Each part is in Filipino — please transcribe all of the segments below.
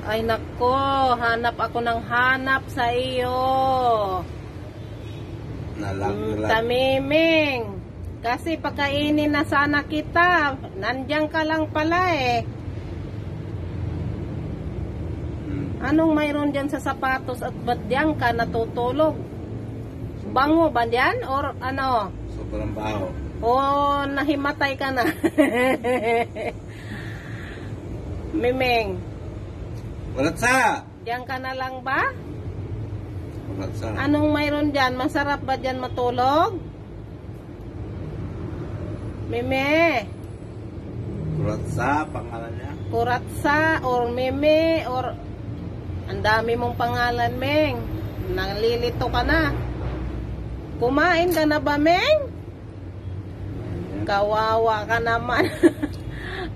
Ay nako, hanap ako ng hanap sa iyo. Tamiming. Kasi pagkainin na sana kita. Nandiyan ka lang pala eh. Anong mayroon dyan sa sapatos at ba't diyan ka natutulog? Bango ba dyan? Or ano? Sobrang baho. O nahimatay ka na? Miming. Walat sa! Diyan ka na lang ba? Walat sa. Anong mayroon dyan? Masarap ba dyan matulog? Mime. Kuratsa, pangalan niya. Kuratsa or Mime or ang dami mong pangalan, Meng. Nalilito ka na. Kumain ka na ba, Meng? Kawawa ka naman.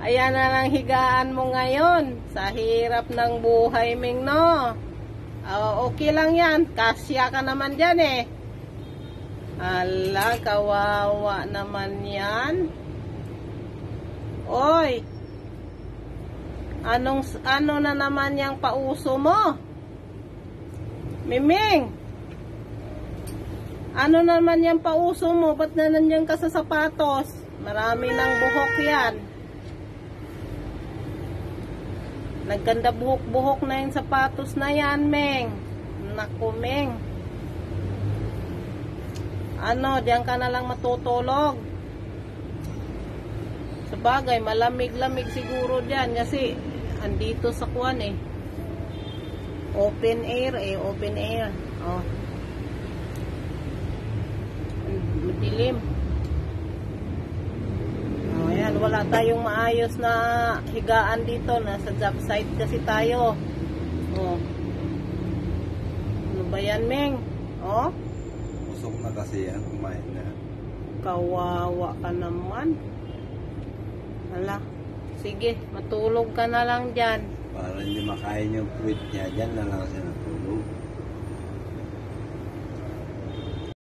Ayan na lang higaan mo ngayon. Sa hirap ng buhay, Meng, no? Okay lang yan. Kasya ka naman dyan, eh. Ala, kawawa naman yan. Oy. Ano na naman yung pauso mo? Miming. Ano naman yung pauso mo? Ba't na nandiyan ka sa sapatos? Marami ng buhok yan. Nagganda buhok-buhok na yung sapatos na yan, Meng. Naku, Meng. Ano, diyan ka na lang matutulog. Sabagay, malamig-lamig siguro diyan kasi andito sa kuwan eh. Open air eh, open air. Oh. Madilim. Oh, yan, wala tayong maayos na higaan dito. Nasa job site kasi tayo. Oh. Ano ba yan, Meng? Oh? Usok na kasi yan, kumain na. Kawawa ka naman. Hala. Sige, matulog ka na lang dyan. Para hindi makain yung puwit niya, dyan na lang siya.